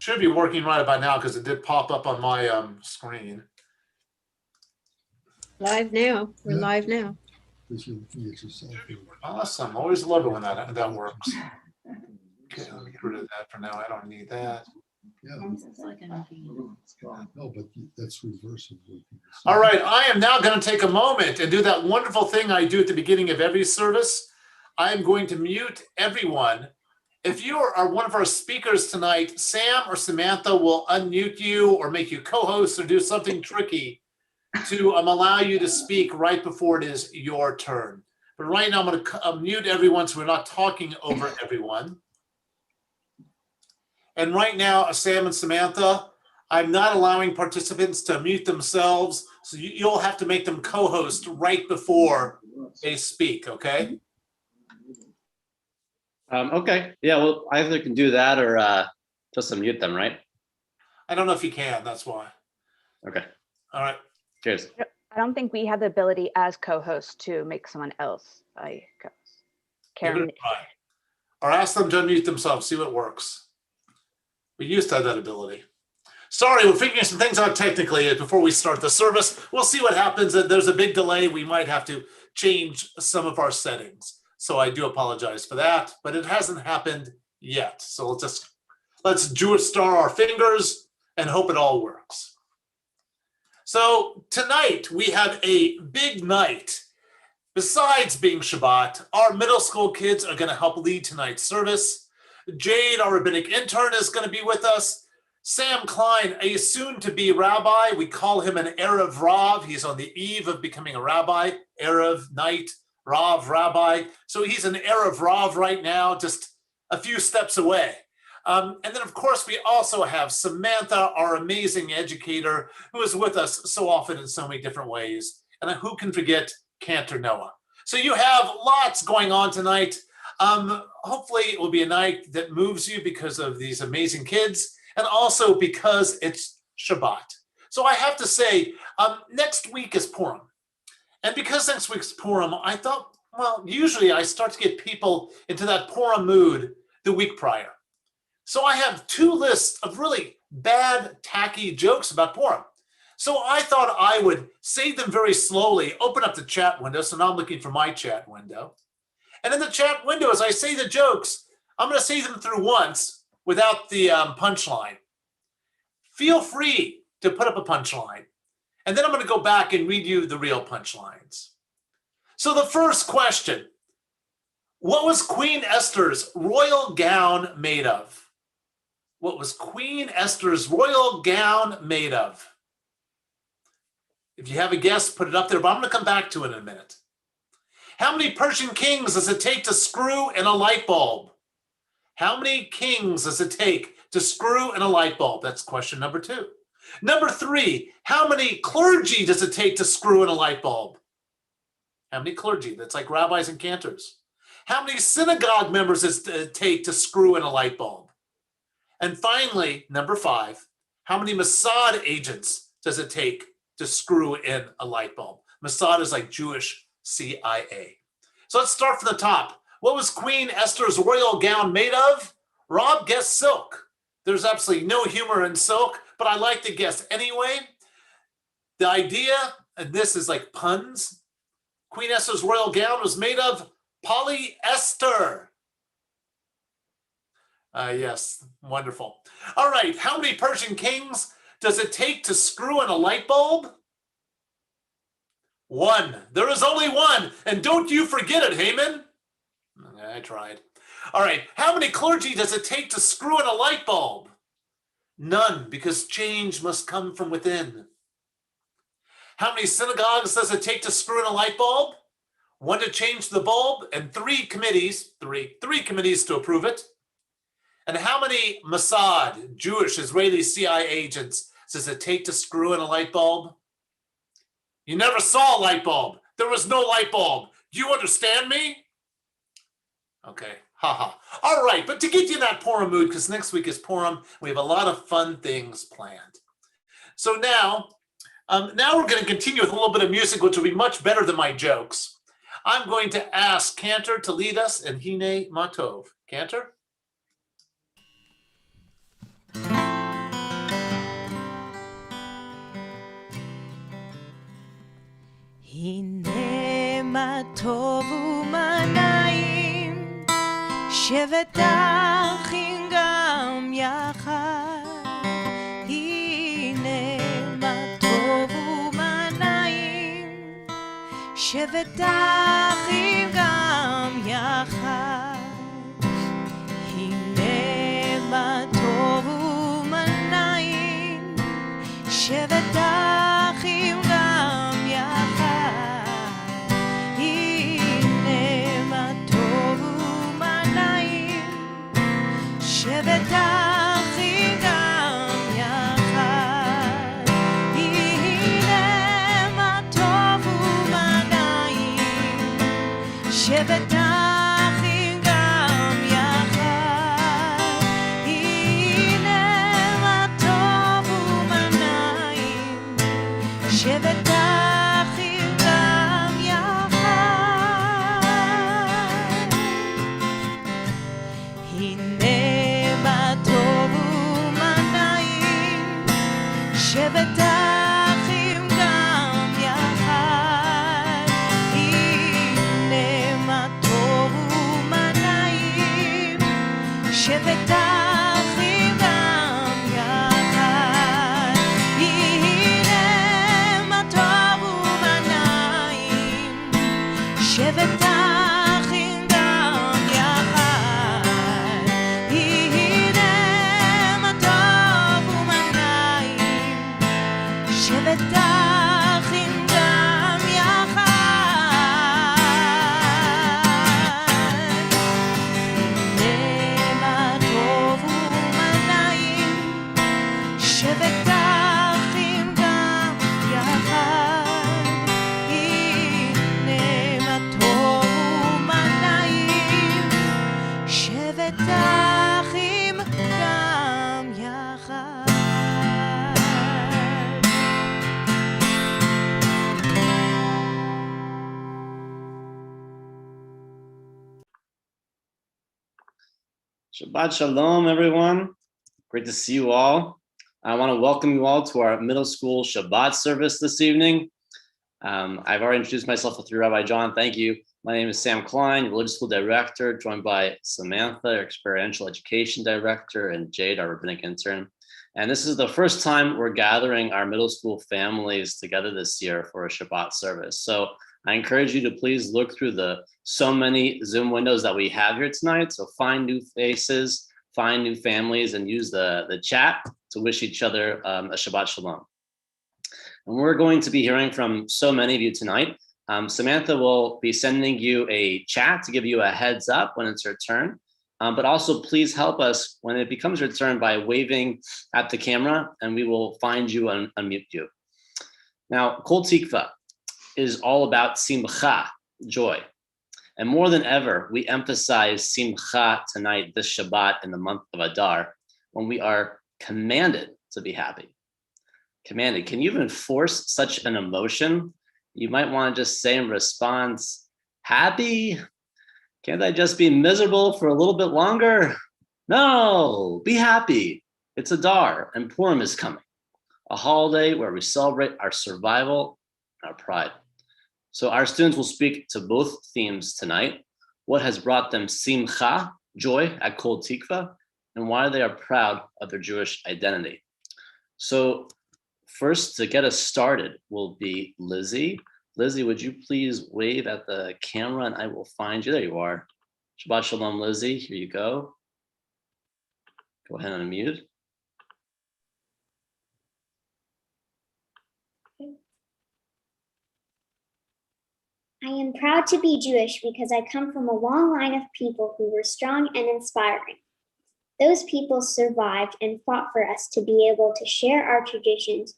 Should be working right about now because it did pop up on my screen. Live now. We're Yeah. live now. Awesome. Always love it when that works. Okay, let me get rid of that for now. I don't need that. Yeah. No, but that's reversible. All right, I am now going to take a moment and do that wonderful thing I do at the beginning of every service. I am going to mute everyone. If you are one of our speakers tonight, Sam or Samantha will unmute you or make you co-host or do something tricky to allow you to speak right before it is your turn. But right now I'm going to mute everyone so we're not talking over everyone. And right now, Sam and Samantha, I'm not allowing participants to mute themselves, so you'll have to make them co-host right before they speak, okay? Okay. Yeah, well, either can do that or just unmute them, right? I don't know if you can, that's why. Okay. All right. Cheers. I don't think we have the ability as co-host to make someone else a co-host. Give it a Karen, try. Or ask them to unmute themselves, see what works. We used to have that ability. Sorry, we're figuring some things out technically before we start the service. We'll see what happens. There's a big delay. We might have to change some of our settings. So I do apologize for that, but it hasn't happened yet. So let's Jewish star our fingers and hope it all works. So tonight we have a big night. Besides being Shabbat, our middle school kids are going to help lead tonight's service. Jade, our rabbinic intern, is going to be with us. Sam Klein, a soon-to-be rabbi. We call him an Erev Rav. He's on the eve of becoming a rabbi. Erev, night, Rav, rabbi. So he's an Erev Rav right now, just a few steps away. And then, of course, we also have Samantha, our amazing educator, who is with us so often in so many different ways. And who can forget Cantor Noah? So you have lots going on tonight. Hopefully it will be a night that moves you because of these amazing kids and also because it's Shabbat. So I have to say, next week is Purim. And because next week's Purim, I thought, well, usually I start to get people into that Purim mood the week prior. So I have two lists of really bad, tacky jokes about Purim. So I thought I would say them very slowly, open up the chat window. So now I'm looking for my chat window. And in the chat window, as I say the jokes, I'm going to say them through once without the punchline. Feel free to put up a punchline. And then I'm going to go back and read you the real punchlines. So the first question, what was Queen Esther's royal gown made of? What was Queen Esther's royal gown made of? If you have a guess, put it up there, but I'm going to come back to it in a minute. How many Persian kings does it take to screw in a light bulb? How many kings does it take to screw in a light bulb? That's question number 2. Number 3, how many clergy does it take to screw in a light bulb? How many clergy? That's like rabbis and cantors. How many synagogue members does it take to screw in a light bulb? And finally, number 5, how many Mossad agents does it take to screw in a light bulb? Mossad is like Jewish CIA. So let's start from the top. What was Queen Esther's royal gown made of? Rob guessed silk. There's absolutely no humor in silk, but I like to guess anyway. The idea, and this is like puns, Queen Esther's royal gown was made of polyester. Yes, wonderful. All right, how many Persian kings does it take to screw in a light bulb? 1. There is only 1, and don't you forget it, Haman. I tried. All right, how many clergy does it take to screw in a light bulb? None, because change must come from within. How many synagogues does it take to screw in a light bulb? 1 to change the bulb, and 3 committees, three committees to approve it. And how many Mossad, Jewish, Israeli CIA agents does it take to screw in a light bulb? You never saw a light bulb. There was no light bulb. Do you understand me? Okay, haha. All right, but to get you in that Purim mood, because next week is Purim, we have a lot of fun things planned. So now we're going to continue with a little bit of music, which will be much better than my jokes. I'm going to ask Cantor to lead us in Hine Matov. Cantor? הנה מה טוב ומה נעים, שבת אחים גם יחד. הנה מה טוב ומה נעים, שבת אחים גם יחד. הנה מה טוב ומה נעים, שבת אחים גם יחד. הנה מה טוב ומה נעים, שבת אחים גם יחד. הנה מה טוב ומה נעים, שבת אחים גם יחד. הנה מה טוב ומה נעים, שבת אחים גם יחד. הנה מה טוב ומה נעים, שבת אחים גם יחד. הנה מה טוב ומה נעים, שבת אחים גם יחד. הנה מה טוב ומה נעים, שבת אחים גם יחד. הנה מה טוב ומה נעים, שבת אחים גם יחד. הנה מה טוב ומה נעים, שבת אחים גם יחד. הנה מה טוב ומה נעים, שבת אחים גם יחד. Shabbat Shalom, everyone. Great to see you all. I want to welcome you all to our middle school Shabbat service this evening. I've already introduced myself through Rabbi John. Thank you. My name is Sam Klein, religious school director, joined by Samantha, our experiential education director, and Jade, our rabbinic intern. And this is the first time we're gathering our middle school families together this year for a Shabbat service. So I encourage you to please look through the so many Zoom windows that we have here tonight. So find new faces, find new families, and use the chat to wish each other a Shabbat Shalom. And we're going to be hearing from so many of you tonight. Samantha will be sending you a chat to give you a heads up when it's your turn. But also please help us when it becomes your turn by waving at the camera, and we will find you and unmute you. Now, Kol Tikva is all about simcha, joy. And more than ever, we emphasize simcha tonight, this Shabbat in the month of Adar, when we are commanded to be happy. Commanded. Can you even force such an emotion? You might want to just say in response, happy? Can't I just be miserable for a little bit longer? No, be happy. It's Adar and Purim is coming, a holiday where we celebrate our survival and our pride. So our students will speak to both themes tonight. What has brought them simcha, joy at Kol Tikva, and why they are proud of their Jewish identity. So first, to get us started will be Lizzie. Lizzie, would you please wave at the camera and I will find you. There you are. Shabbat Shalom, Lizzie. Here you go. Go ahead and unmute. I am proud to be Jewish because I come from a long line of people who were strong and inspiring. Those people survived and fought for us to be able to share our traditions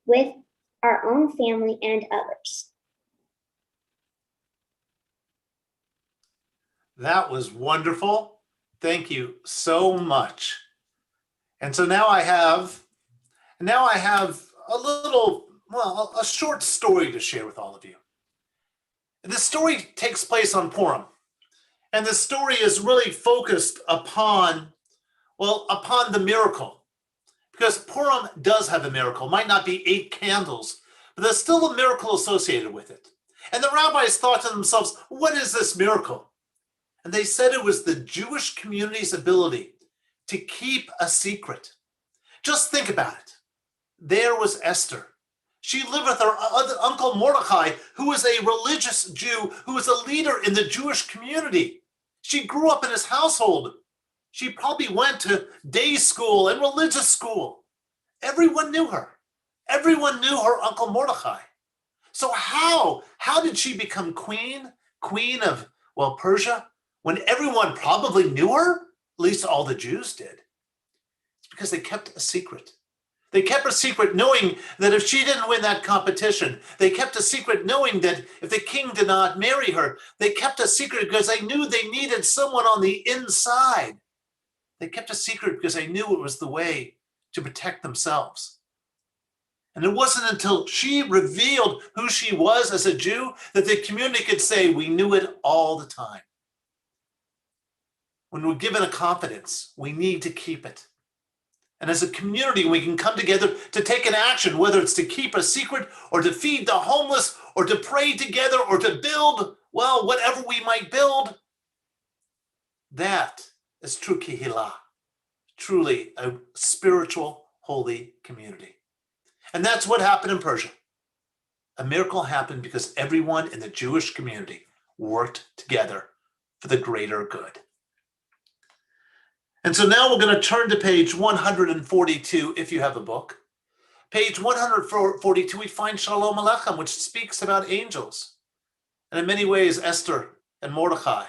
with our own family and others. That was wonderful. Thank you so much. And so now I have a little, well, a short story to share with all of you. This story takes place on Purim. And this story is really focused upon the miracle. Because Purim does have a miracle. It might not be 8 candles, but there's still a miracle associated with it. And the rabbis thought to themselves, what is this miracle? And they said it was the Jewish community's ability to keep a secret. Just think about it. There was Esther. She lived with her uncle Mordecai, who was a religious Jew, who was a leader in the Jewish community. She grew up in his household. She probably went to day school and religious school. Everyone knew her. Everyone knew her uncle Mordecai. So how did she become queen of, Persia, when everyone probably knew her? At least all the Jews did. It's because they kept a secret. They kept a secret knowing that if she didn't win that competition, they kept a secret knowing that if the king did not marry her, they kept a secret because they knew they needed someone on the inside. They kept a secret because they knew it was the way to protect themselves. And it wasn't until she revealed who she was as a Jew that the community could say, we knew it all the time. When we're given a confidence, we need to keep it. And as a community, we can come together to take an action, whether it's to keep a secret or to feed the homeless or to pray together or to build, whatever we might build. That is true kehillah, truly a spiritual, holy community. And that's what happened in Persia. A miracle happened because everyone in the Jewish community worked together for the greater good. And so now we're going to turn to page 142, if you have a book. Page 142, we find Shalom Aleichem, which speaks about angels. And in many ways, Esther and Mordecai,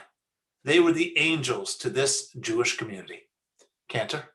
they were the angels to this Jewish community. Cantor.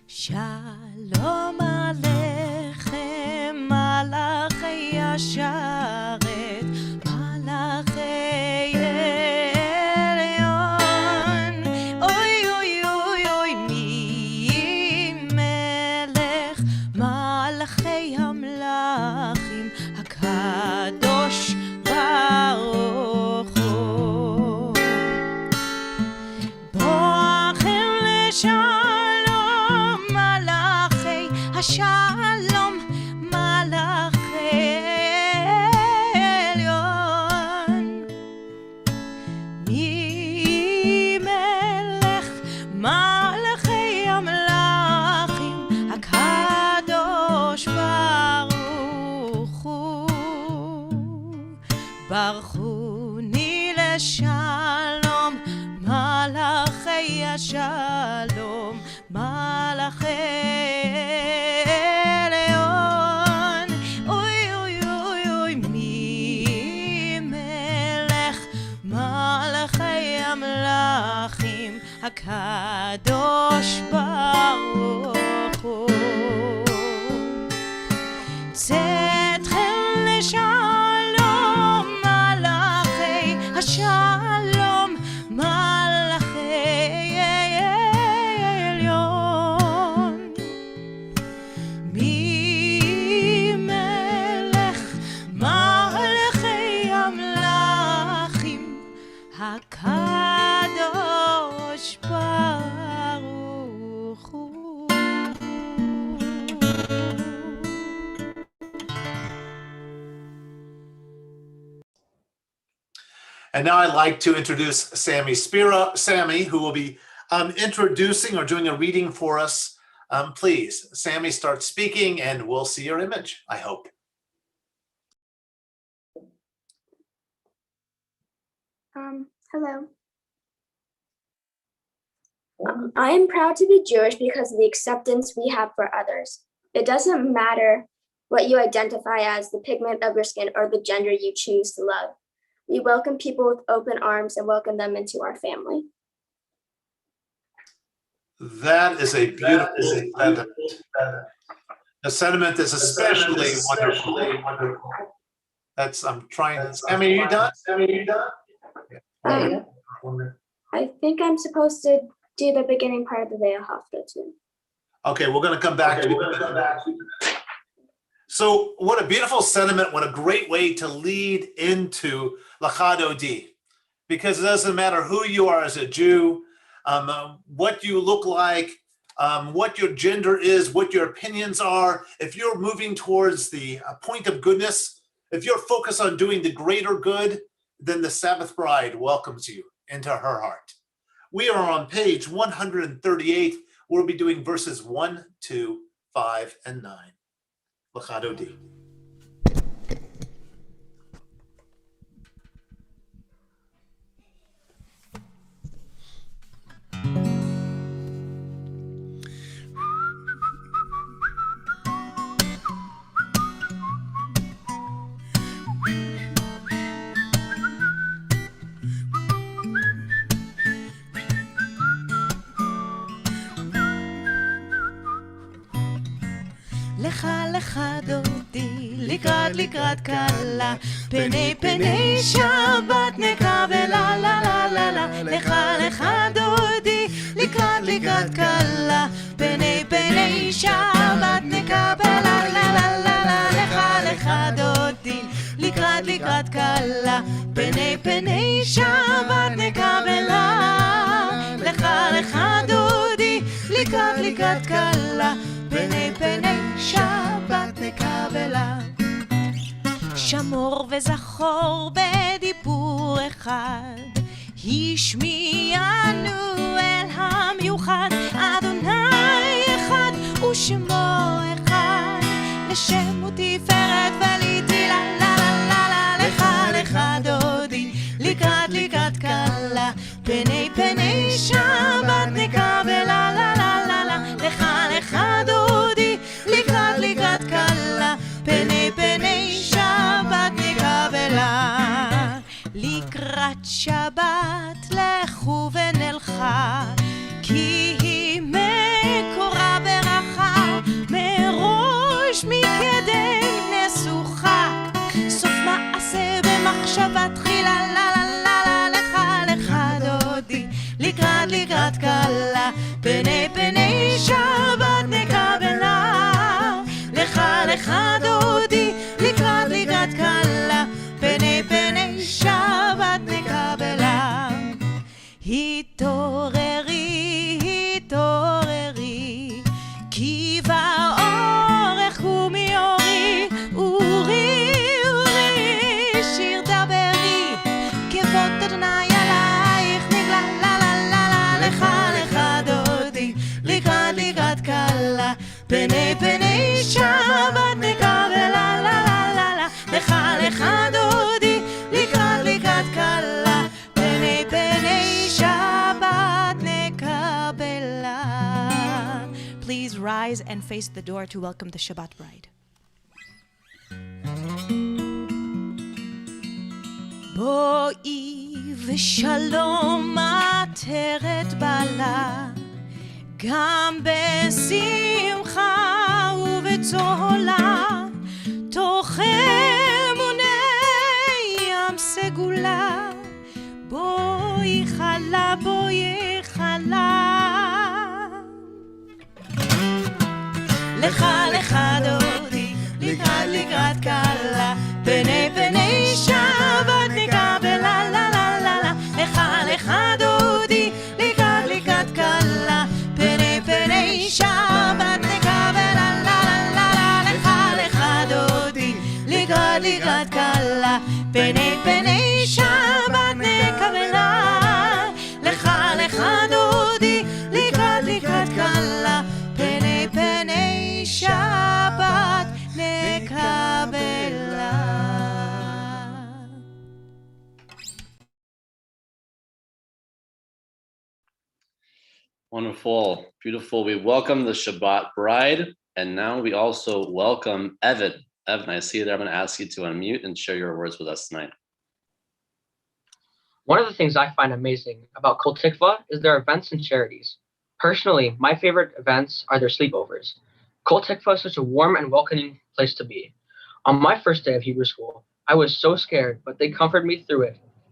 Shalom Aleichem, Malachei Yasharet, Malachei Elyon. Oy, oy, oy, oy, mi melech, Malachei Hamlachim, HaKadosh Baruch Hu. Boachem leshalom, Shalom Malachei Elyon. Mi melech Malachei Hamlachim, HaKadosh Baruch Hu. Baruchuni leshalom, Malachei Shalom, Malachei HaKadosh Baruch Hu. Tzedchem leshalom, Malachei Shalom, Malachei Elyon. Mi melech Malachei Hamlachim, HaKadosh Baruch Hu. And now I'd like to introduce Sammy Spira. Sammy, who will be introducing or doing a reading for us. Please, Sammy, start speaking and we'll see your image, I hope. Hello. I am proud to be Jewish because of the acceptance we have for others. It doesn't matter what you identify as, the pigment of your skin, or the gender you choose to love. We welcome people with open arms and welcome them into our family. That is a beautiful sentiment. The sentiment is especially wonderful. I'm trying to, Sammy, are you done? I think I'm supposed to do the beginning part of the Ve'ahavta too. Okay, we're going to come back to it. So what a beautiful sentiment, what a great way to lead into L'chad Odi. Because it doesn't matter who you are as a Jew, what you look like, what your gender is, what your opinions are. If you're moving towards the point of goodness, if you're focused on doing the greater good, then the Sabbath bride welcomes you into her heart. We are on page 138. We'll be doing verses 1, 2, 5, and 9. L'chad Odi. לך לך דודי, לקראת קלה, פני שבת נקבל, לה לה לה לה לה. לך דודי, לקראת קלה, פני שבת נקבל, לה לה לה לה לה. לך דודי, לקראת קלה, פני שבת נקבל, לך דודי, לקראת קלה, פני שבת נקבלה. שמור וזכור בדיבור אחד, השמיענו אל המיוחד, אדוני אחד ושמו אחד, לשם ותפארת וליתי, לה לה לה לה. לך דודי, לקראת קלה, פני שבת נקבלה, לה לה לה לה. לך דודי, לקראת קלה, פני שבת נקבלה. לקראת שבת לכו ונלכה, כי היא מקורה ברכה, מראש מקדם נסוכה, סוף מעשה במחשבה תחילה, לה לה לה לה. לך דודי, לקראת קלה, פני שבת נקבלה. לך דודי, לקראת קלה, פני שבת נקבלה. התעוררי, כי באורך ומאורי, אורי, שיר דברי, כבוד אדוני עלייך נגלה, לה לה לה לה. לך דודי, לקראת קלה, פני שבת נקבלה, לה לה לה לה. לך דודי, לקראת קלה, פני שבת נקבלה. Please rise and face the door to welcome the Shabbat bride. בואי ושלום עטרת בעלה, גם בשמחה ובצהלה, תוך אמוני ים סגולה. בואי חלה, לך דודי, לקראת קלה, פני שבת נקבלה, לה לה לה לה. לך דודי, לקראת קלה, פני שבת נקבלה, לה לה לה לה. לך דודי, לקראת קלה, פני שבת נקבלה. לך דודי, לקראת קלה, פני שבת נקבלה. Wonderful, beautiful. We welcome the Shabbat bride, and now we also welcome Evan. Evan, I see you there. I'm going to ask you to unmute and share your words with us tonight. One of the things I find amazing about Kol Tikva is their events and charities. Personally, my favorite events are their sleepovers. Kol Tikva is such a warm and welcoming place to be. On my first day of Hebrew school, I was so scared, but they comforted me through it.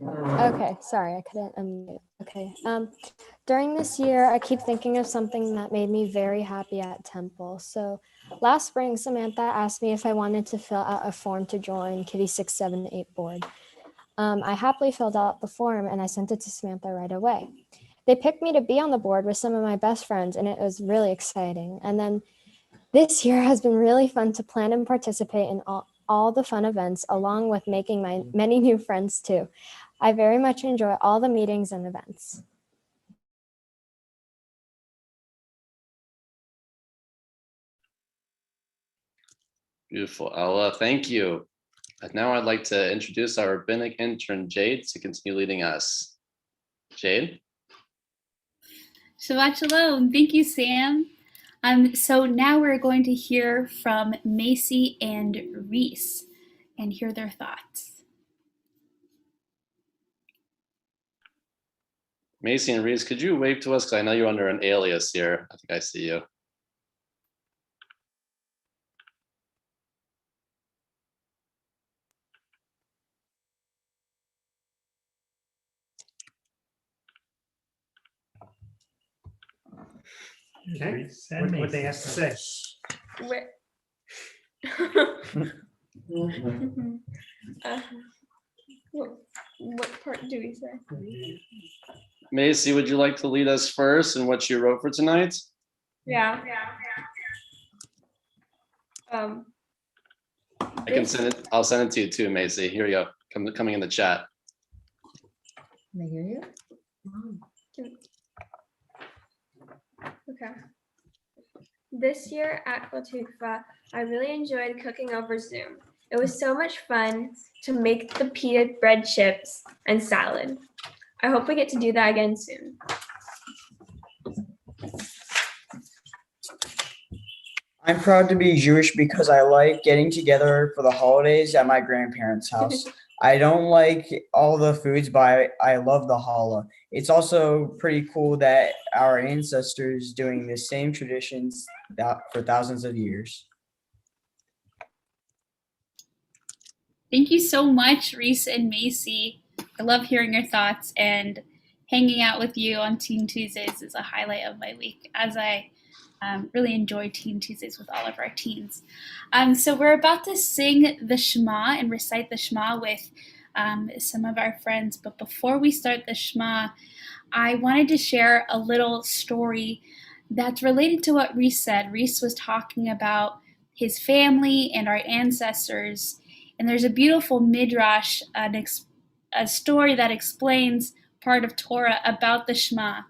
Okay, sorry, I couldn't unmute. Okay. During this year, I keep thinking of something that made me very happy at Temple. So last spring, Samantha asked me if I wanted to fill out a form to join Kitty 678 board. I happily filled out the form and I sent it to Samantha right away. They picked me to be on the board with some of my best friends, and it was really exciting. And then this year has been really fun to plan and participate in all the fun events, along with making my many new friends too. I very much enjoy all the meetings and events. Beautiful, Ella. Thank you. And now I'd like to introduce our rabbinic intern, Jade, to continue leading us. Jade? Shabbat Shalom. Thank you, Sam. So now we're going to hear from Macy and Reese and hear their thoughts. Macy and Reese, could you wave to us? Because I know you're under an alias here. I think I see you. Okay. What they have to say. What part do we say? Macy, would you like to lead us first in what you wrote for tonight? Yeah. I can send it. I'll send it to you too, Macy. Here you go. Coming in the chat. Can I hear you? Okay. This year at Hanukkah, I really enjoyed cooking over Zoom. It was so much fun to make the pita bread chips and salad. I hope we get to do that again soon. I'm proud to be Jewish because I like getting together for the holidays at my grandparents' house. I don't like all the foods, but I love the challah. It's also pretty cool that our ancestors doing the same traditions for thousands of years. Thank you so much, Reese and Macy. I love hearing your thoughts, and hanging out with you on Teen Tuesdays is a highlight of my week, as I really enjoy Teen Tuesdays with all of our teens. So we're about to sing the Shema and recite the Shema with some of our friends. But before we start the Shema, I wanted to share a little story that's related to what Reese said. Reese was talking about his family and our ancestors. And there's a beautiful midrash, a story that explains part of Torah about the Shema.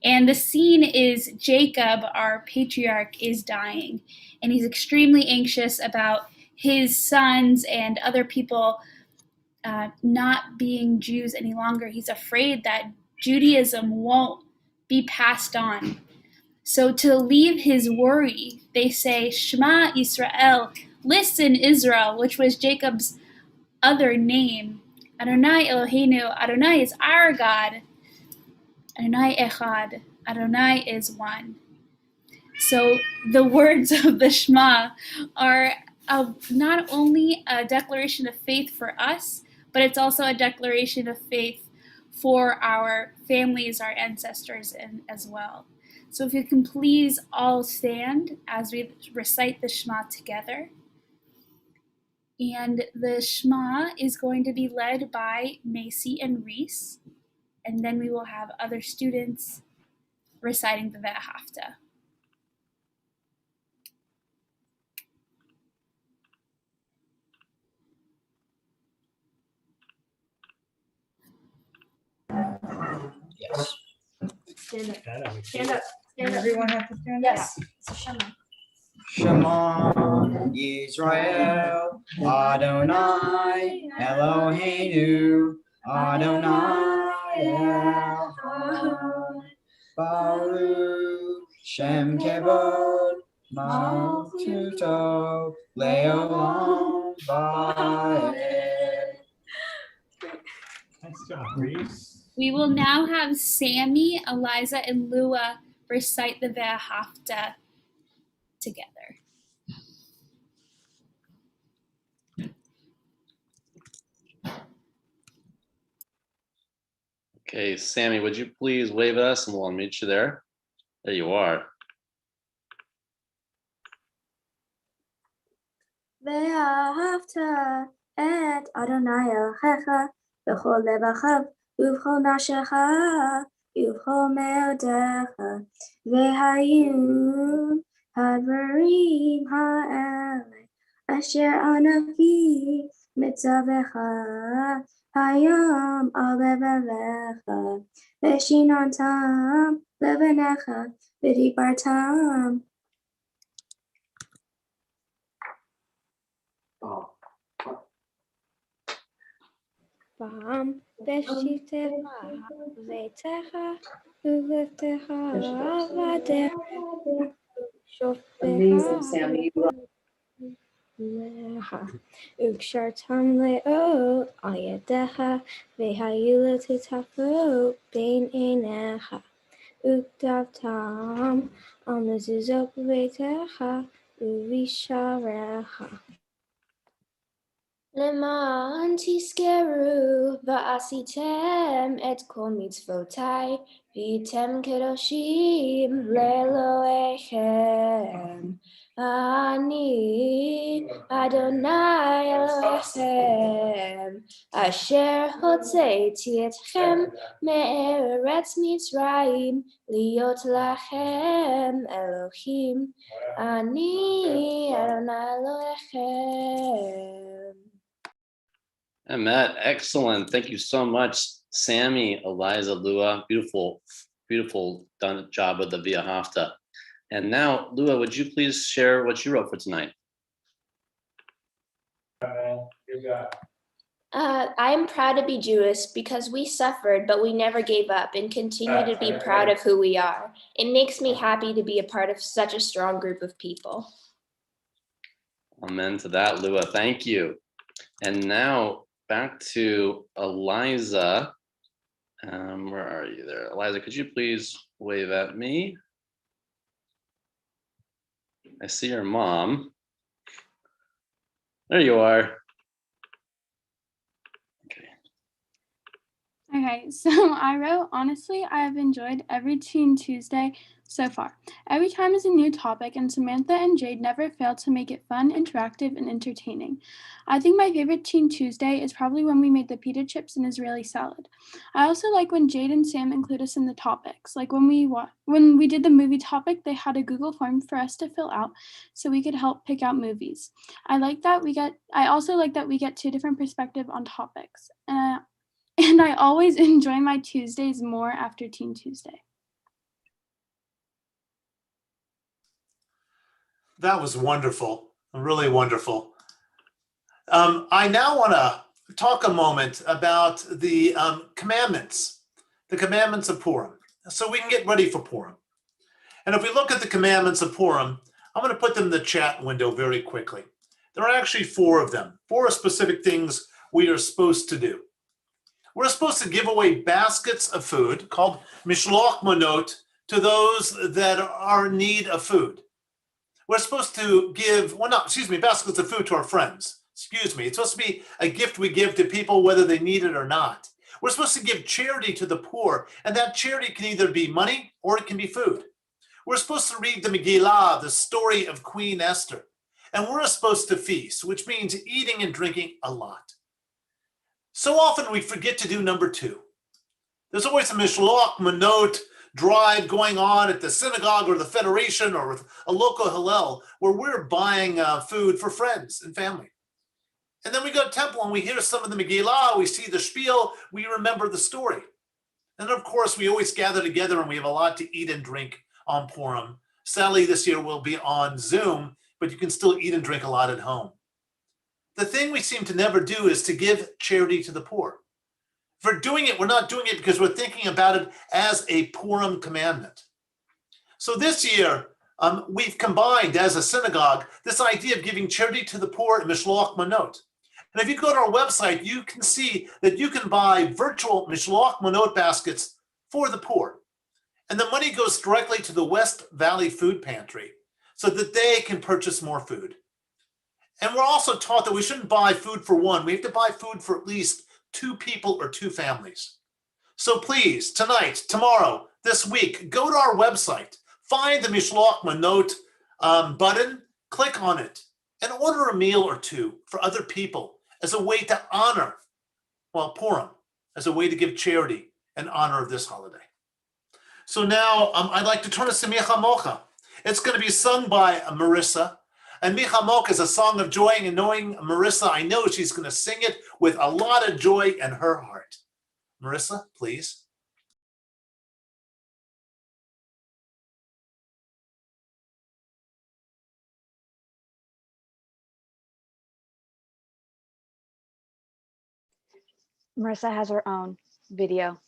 And the scene is Jacob, our patriarch, is dying. And he's extremely anxious about his sons and other people not being Jews any longer. He's afraid that Judaism won't be passed on. So to alleviate his worry, they say, Shema Israel, listen Israel, which was Jacob's other name. Adonai Eloheinu, Adonai is our God. Adonai Echad, Adonai is one. So the words of the Shema are not only a declaration of faith for us, but it's also a declaration of faith for our families, our ancestors, and as well. So if you can please all stand as we recite the Shema together. And the Shema is going to be led by Macy and Reese, and then we will have other students reciting the Ve'ahavta. Yes. Stand up. Stand up. Stand up. Does everyone have to stand up? Yes. It's a Shema. Shema Yisrael, Adonai Eloheinu, Adonai Echad, Baruch Shem Kevod, Malchuto, Leolam Vaed. Nice job, Reese. We will now have Sammy, Eliza, and Lua recite the Ve'ahavta together. Okay, Sammy, would you please wave at us and we'll unmute you there? There you are. ואהבת את אדוני אלוהיך בכל לבבך ובכל נפשך ובכל מאודך, והיו הדברים האלה אשר אנוכי מצווך היום על לבביך, ושיננתם לבניך ודיברתם. פעם בשבתך וביתך ובבטך עבדיך שופטיך לך וקשרתם לאות על ידיך והיו לטוטפות בין עיניך וכתבתם על מזוזות בביתך ובשעריך. למען תזכרו ועשיתם את כל מצוותיי והייתם קדושים לאלוהיכם. אני אדוני אלוהיכם אשר הוצאתי אתכם מארץ מצרים להיות לכם אלוהים. אני אדוני אלוהיכם. Matt, excellent. Thank you so much, Sammy, Eliza, Lua. Beautiful, beautiful done job with the Via Hafta. And now, Lua, would you please share what you wrote for tonight? I'm proud to be Jewish because we suffered, but we never gave up and continue to be proud of who we are. It makes me happy to be a part of such a strong group of people. Amen to that, Lua. Thank you. And now back to Eliza. Where are you there? Eliza, could you please wave at me? I see your mom. There you are. Okay, so I wrote, honestly, I have enjoyed every Teen Tuesday so far. Every time is a new topic, and Samantha and Jade never fail to make it fun, interactive, and entertaining. I think my favorite Teen Tuesday is probably when we made the pita chips and Israeli salad. I also like when Jade and Sam include us in the topics. Like when we did the movie topic, they had a Google form for us to fill out so we could help pick out movies. I also like that we get two different perspectives on topics. And I always enjoy my Tuesdays more after Teen Tuesday. That was wonderful, really wonderful. I now want to talk a moment about the commandments of Purim, so we can get ready for Purim. And if we look at the commandments of Purim, I'm going to put them in the chat window very quickly. There are actually 4 of them, 4 specific things we are supposed to do. We're supposed to give away baskets of food called mishloach manot to those that are in need of food. We're supposed to give, baskets of food to our friends. It's supposed to be a gift we give to people whether they need it or not. We're supposed to give charity to the poor, and that charity can either be money or it can be food. We're supposed to read the Megillah, the story of Queen Esther, and we're supposed to feast, which means eating and drinking a lot. So often we forget to do number 2. There's always a mishloach manot drive going on at the synagogue or the federation or with a local hillel where we're buying food for friends and family. And then we go to temple and we hear some of the Megillah, we see the spiel, we remember the story. And of course, we always gather together and we have a lot to eat and drink on Purim. Sadly, this year we'll be on Zoom, but you can still eat and drink a lot at home. The thing we seem to never do is to give charity to the poor. If we're doing it, we're not doing it because we're thinking about it as a Purim commandment. So this year, we've combined as a synagogue this idea of giving charity to the poor in mishloach manot. And if you go to our website, you can see that you can buy virtual mishloach manot baskets for the poor. And the money goes directly to the West Valley Food Pantry so that they can purchase more food. And we're also taught that we shouldn't buy food for one. We have to buy food for at least 2 people or 2 families. So please, tonight, tomorrow, this week, go to our website, find the Mishloach Manot button, click on it, and order a meal or two for other people as a way to honor, well, Purim, as a way to give charity in honor of this holiday. So now I'd like to turn us to Micha Mocha. It's going to be sung by Marissa. And Micha Mocha is a song of joy, and knowing Marissa, I know she's going to sing it with a lot of joy in her heart. Marissa, please. Marissa has her own video.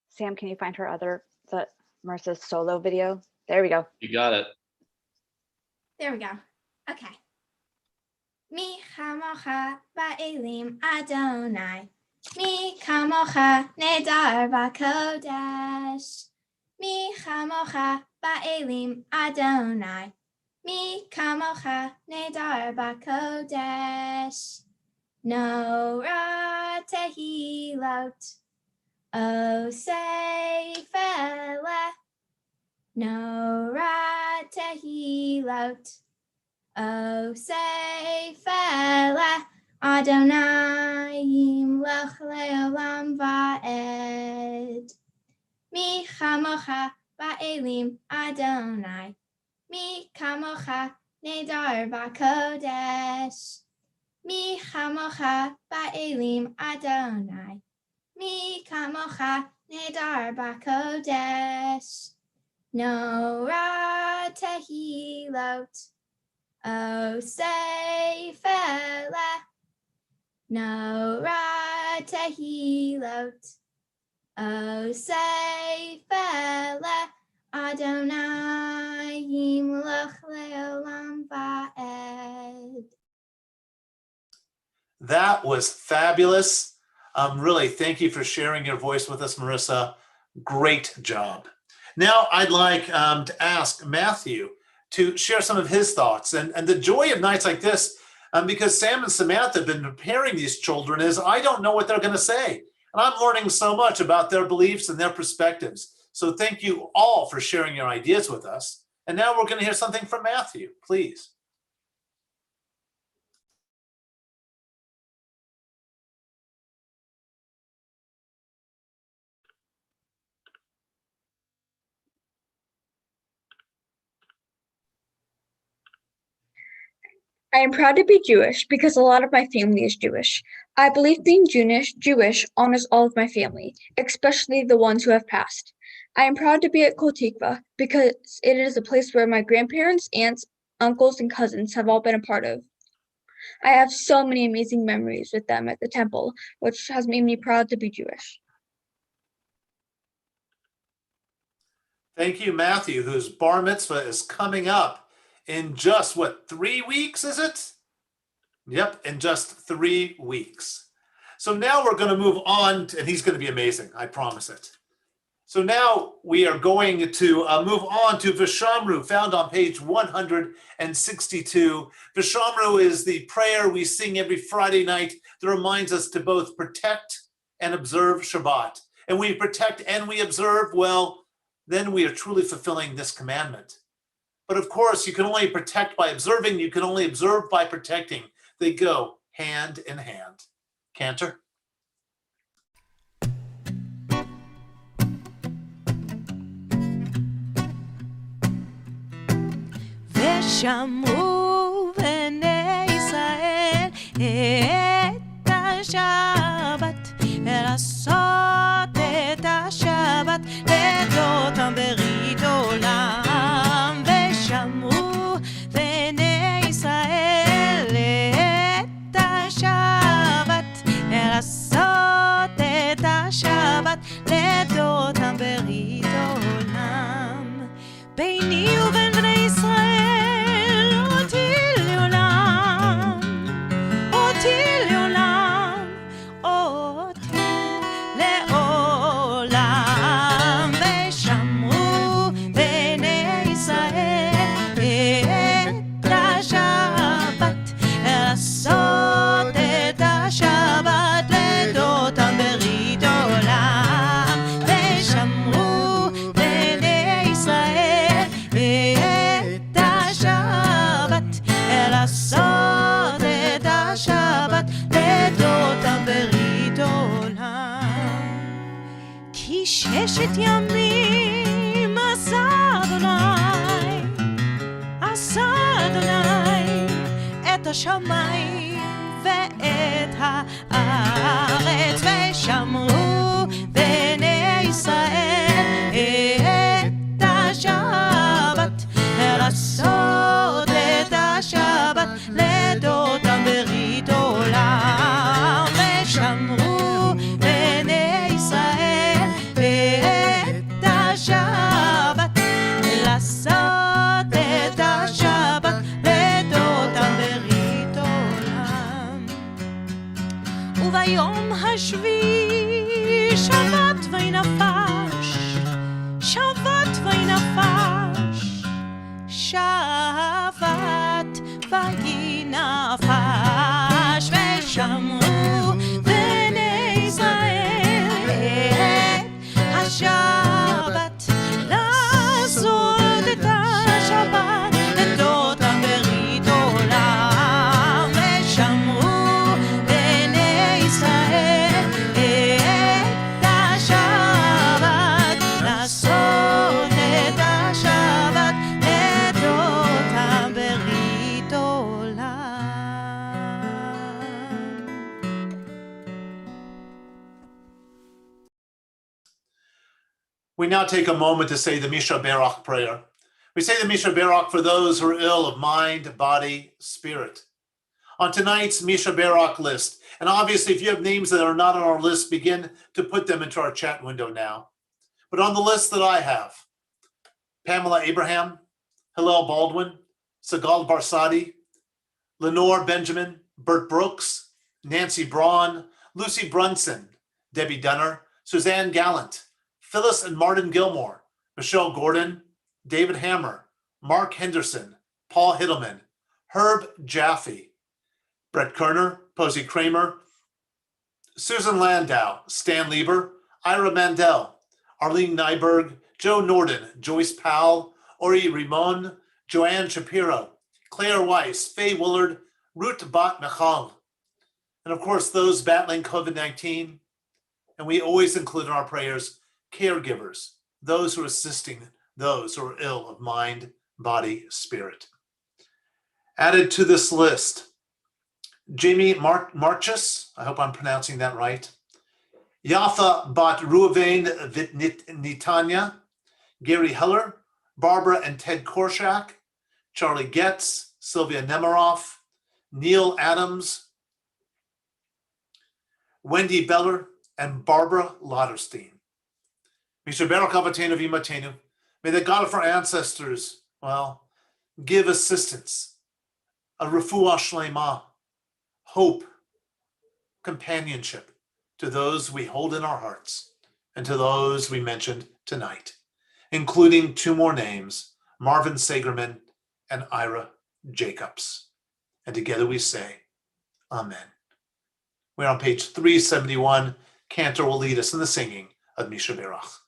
Sam, can you find her Marissa's solo video? There we go. You got it. There we go. Okay. Mi chamocha ba'elim Adonai. Mi chamocha nedar b'kodesh. Mi chamocha ba'elim Adonai. Mi chamocha nedar b'kodesh. Nora tehilot. O seifele. Nora tehilot. O seifele. Adonai yimlech le'olam va'ed. Mi chamocha ba'elim Adonai. Mi chamocha nedar b'kodesh. Mi chamocha ba'elim Adonai. Mi chamocha nedar b'kodesh. Nora tehilot. O seifele. Nora tehilot. O seifele. Adonai yimlech le'olam va'ed. That was fabulous. Really, thank you for sharing your voice with us, Marissa. Great job. Now I'd like to ask Matthew to share some of his thoughts. And the joy of nights like this, because Sam and Samantha have been preparing these children, is I don't know what they're going to say. And I'm learning so much about their beliefs and their perspectives. So thank you all for sharing your ideas with us. And now we're going to hear something from Matthew, please. I am proud to be Jewish because a lot of my family is Jewish. I believe being Jewish honors all of my family, especially the ones who have passed. I am proud to be at Kol Tikva because it is a place where my grandparents, aunts, uncles, and cousins have all been a part of. I have so many amazing memories with them at the temple, which has made me proud to be Jewish. Thank you, Matthew, whose bar mitzvah is coming up in just, 3 weeks, is it? Yep, in just 3 weeks. So now we're going to move on, and he's going to be amazing, I promise it. So now we are going to move on to Vishamru, found on page 162. Vishamru is the prayer we sing every Friday night that reminds us to both protect and observe Shabbat. And we protect and we observe, well, then we are truly fulfilling this commandment. But of course, you can only protect by observing. You can only observe by protecting. They go hand in hand. Cantor? ושמרו בני ישראל את השבת, לעשות את השבת לדותם ברית עולם. ושמרו בני ישראל את השבת, לעשות את השבת לדותם ברית עולם. ביני ובין בני ישראל אותי לעולם, אותי לעולם, אותי לעולם. ושמרו עשה אדוני את השמיים ואת הארץ, ושמרו בני ישראל את השבת, לעשות את השבת לדודם ברית עולם, ושמרו בני ישראל את השבת, לעשות את השבת לדודם ברית עולם. וביום השביעי שבת וינפש, שבת וינפש, שבת וינפש, ושמרו בני ישראל את השבת, לעשות את השבת לדודם ברית עולם, ושמרו בני ישראל את השבת, לעשות את השבת לדודם ברית עולם. We now take a moment to say the Misha Berach prayer. We say the Misha Berach for those who are ill of mind, body, spirit. On tonight's Misha Berach list, and obviously if you have names that are not on our list, begin to put them into our chat window now. But on the list that I have, Pamela Abraham, Hillel Baldwin, Sigal Barsadi, Lenore Benjamin, Bert Brooks, Nancy Braun, Lucy Brunson, Debbie Dunner, Suzanne Gallant, Phyllis and Martin Gilmore, Michelle Gordon, David Hammer, Mark Henderson, Paul Hiddleman, Herb Jaffe, Brett Kerner, Posey Kramer, Susan Landau, Stan Lieber, Ira Mandel, Arlene Nyberg, Joe Norden, Joyce Powell, Ori Rimon, Joanne Shapiro, Claire Weiss, Faye Willard, Ruth Bat Michal, and of course those battling COVID-19. And we always include in our prayers caregivers, those who are assisting those who are ill of mind, body, spirit. Added to this list, Jamie Marchus, I hope I'm pronouncing that right, Yafa Bat Ruvain Nitanya, Gary Heller, Barbara and Ted Korshak, Charlie Getz, Sylvia Nemiroff, Neil Adams, Wendy Beller, and Barbara Lauderstein. Misha Baruch Avatenu V'Imatenu. May the God of our ancestors, give assistance, a refuah shlema, hope, companionship to those we hold in our hearts and to those we mentioned tonight, including two more names, Marvin Sagerman and Ira Jacobs. And together we say, Amen. We're on page 371. Cantor will lead us in the singing of Misha Baruch.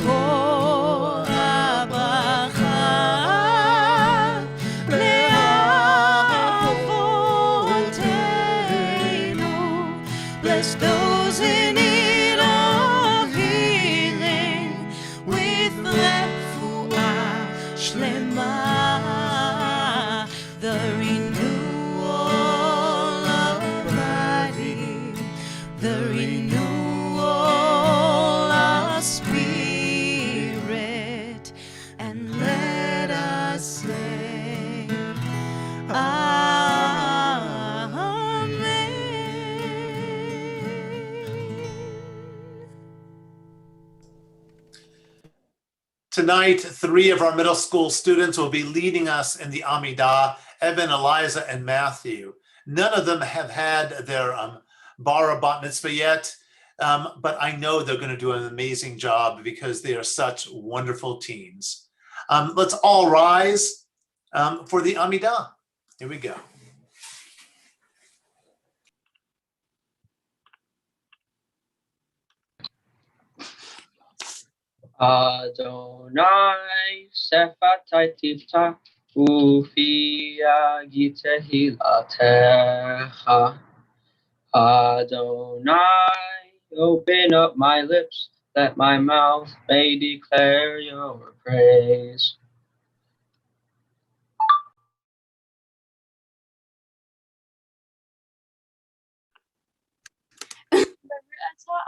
Call Tonight, 3 of our middle school students will be leading us in the Amidah, Evan, Eliza, and Matthew. None of them have had their bar or bat mitzvah yet, but I know they're going to do an amazing job because they are such wonderful teens. Let's all rise for the Amidah. Here we go. Adonai sefatai tifta ufi yagitehilatecha. Adonai, open up my lips, that my mouth may declare your praise.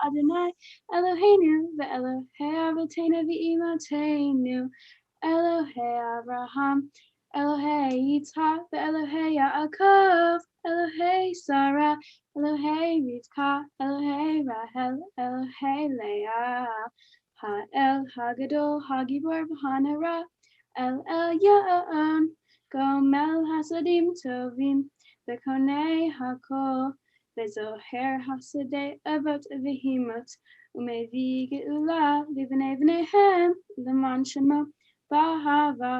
Adonai Eloheinu ve'Elohei Avotenu ve'Imotenu Elohei Abraham Elohei Yitzhak ve'Elohei Yaakov Elohei Sarah Elohei Rivka Elohei Rahel Elohei Leah Ha'el Hagadol Hagibor v'Hanara El Elyon Gomel Hasadim Tovim Ve'Konei Hakol Vezoher Hasadei Avot Vehimot Umevi Geula Livnei Vnehem Leman Shema Bahava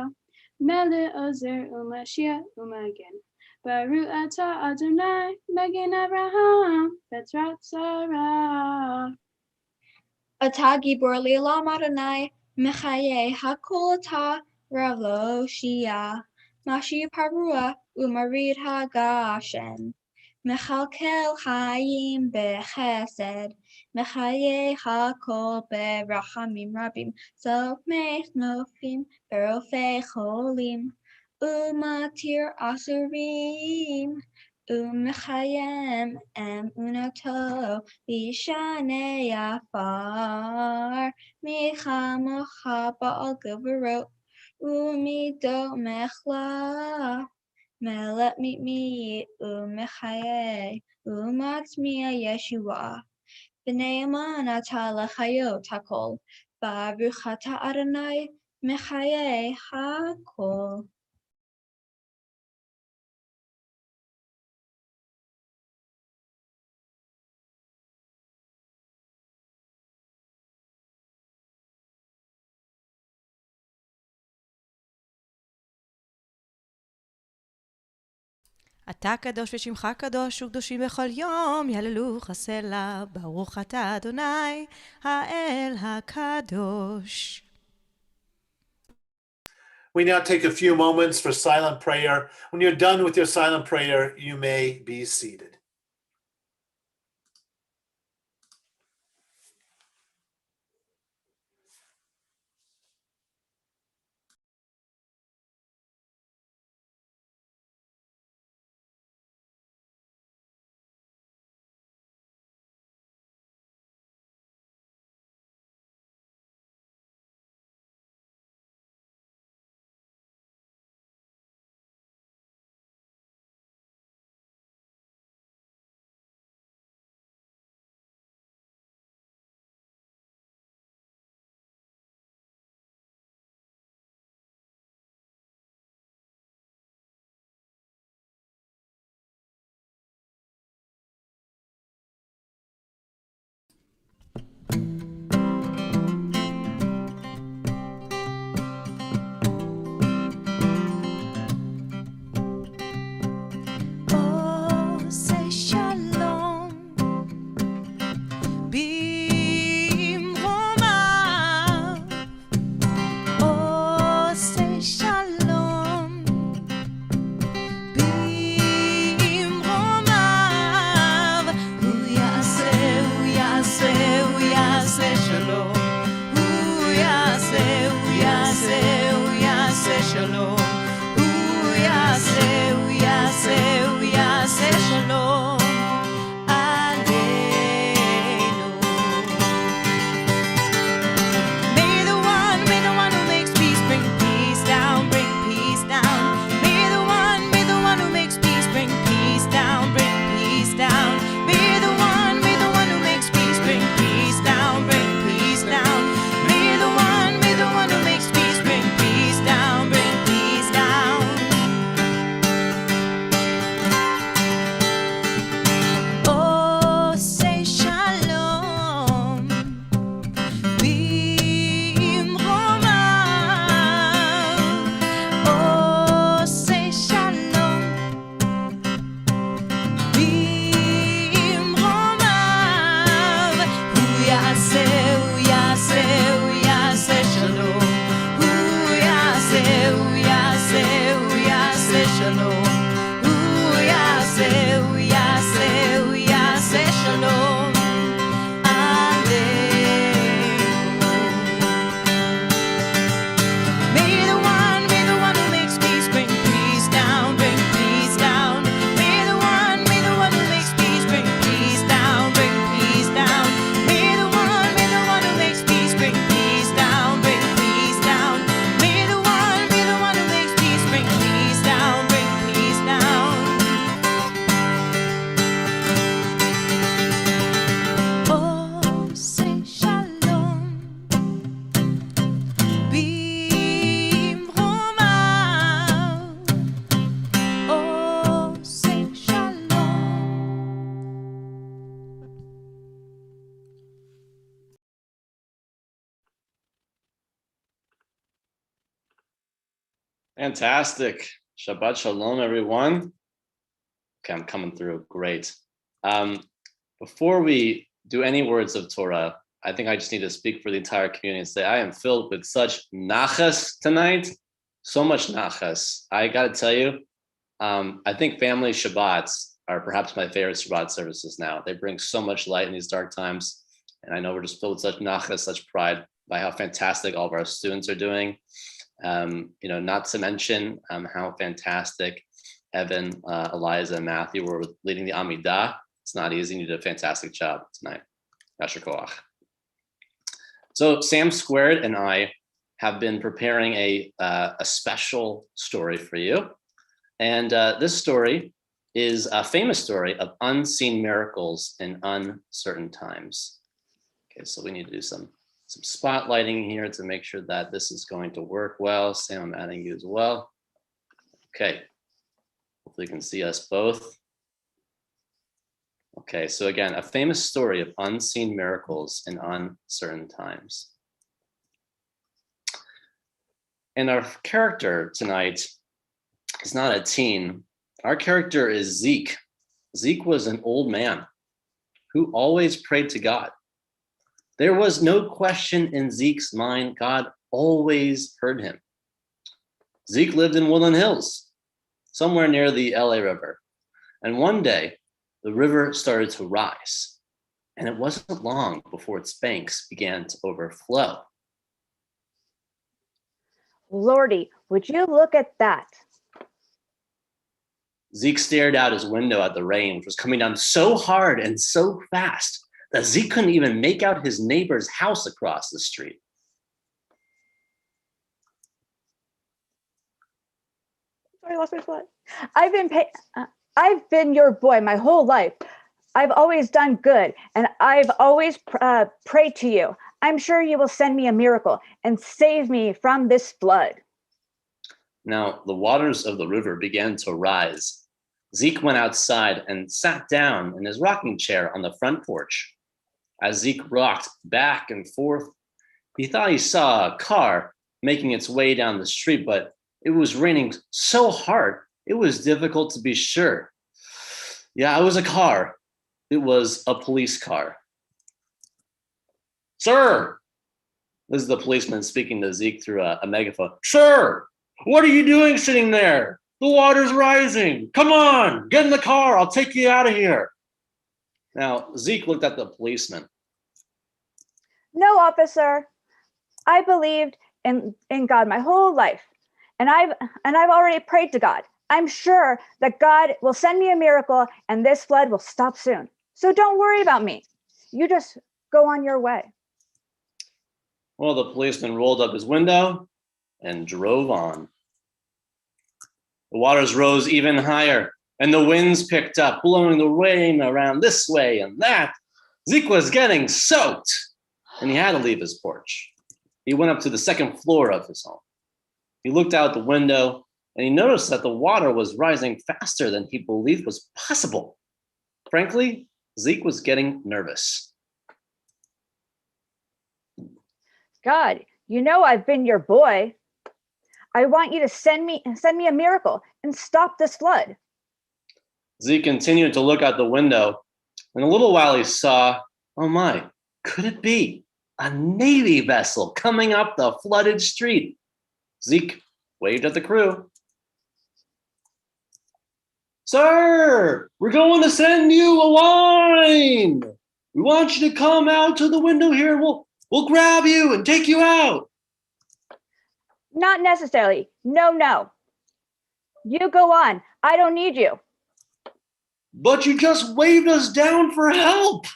Mele Ozer Umashia Umagen Baru Ata Adonai Magen Abraham Betrat Sarah Ata Gibor Le'olam Adonai Mechaye Hakol Ata Rav Lo Shia Mashi Parua Umarid Hagashem Mechalkel Chaim Bechesed Mechaye Hakol Berachamim Rabim Zomech Nofim Berofei Cholim Umatir Asurim Umechayem Emunato Vishanei Afar Michamocha Baal Gevurot Umido Mechla Melet Mitmi Umechaye Umatzmiya Yeshua B'neiman Ata Lechayot Hakol Baruch Ata Adonai Mechaye Hakol. אתה קדוש ושמך קדוש וקדושים בכל יום יהללוך הסלע ברוך אתה אדוני האל הקדוש. We now take a few moments for silent prayer. When you're done with your silent prayer, you may be seated. May the one who makes Fantastic. Shabbat shalom, everyone. Okay, I'm coming through. Great. Before we do any words of Torah, I think I just need to speak for the entire community and say I am filled with such nachas tonight. So much nachas. I got to tell you, I think family Shabbats are perhaps my favorite Shabbat services now. They bring so much light in these dark times. And I know we're just filled with such nachas, such pride by how fantastic all of our students are doing. Not to mention how fantastic Evan, Eliza, and Matthew were leading the Amidah. It's not easy. You did a fantastic job tonight. Yasher koach. So Sam Squared and I have been preparing a special story for you. And this story is a famous story of unseen miracles in uncertain times. Okay, so we need to do some spotlighting here to make sure that this is going to work well. Sam, I'm adding you as well. Okay, hopefully you can see us both. Okay, so again, a famous story of unseen miracles in uncertain times. And our character tonight is not a teen. Our character is Zeke. Zeke was an old man who always prayed to God. There was no question in Zeke's mind. God always heard him. Zeke lived in Woodland Hills, somewhere near the LA River. And one day, the river started to rise. And it wasn't long before its banks began to overflow. Lordy, would you look at that? Zeke stared out his window at the rain, which was coming down so hard and so fast that Zeke couldn't even make out his neighbor's house across the street. Sorry, I lost my spot. I've been your boy my whole life. I've always done good, and I've always prayed to you. I'm sure you will send me a miracle and save me from this flood. Now, the waters of the river began to rise. Zeke went outside and sat down in his rocking chair on the front porch. As Zeke rocked back and forth, he thought he saw a car making its way down the street, but it was raining so hard, it was difficult to be sure. Yeah, it was a car. It was a police car. Sir, this is the policeman speaking to Zeke through a megaphone. Sir, what are you doing sitting there? The water's rising. Come on, get in the car. I'll take you out of here. Now, Zeke looked at the policeman. No, officer. I believed in God my whole life, and I've already prayed to God. I'm sure that God will send me a miracle and this flood will stop soon. So don't worry about me. You just go on your way. Well, the policeman rolled up his window and drove on. The waters rose even higher, and the winds picked up, blowing the rain around this way and that. Zeke was getting soaked, and he had to leave his porch. He went up to the second floor of his home. He looked out the window, and he noticed that the water was rising faster than he believed was possible. Frankly, Zeke was getting nervous. God, you know I've been your boy. I want you to send me a miracle and stop this flood. Zeke continued to look out the window. In a little while, he saw, oh my, could it be a Navy vessel coming up the flooded street? Zeke waved at the crew. Sir, we're going to send you a line. We want you to come out to the window here. We'll grab you and take you out. Not necessarily. No. You go on. I don't need you. But you just waved us down for help.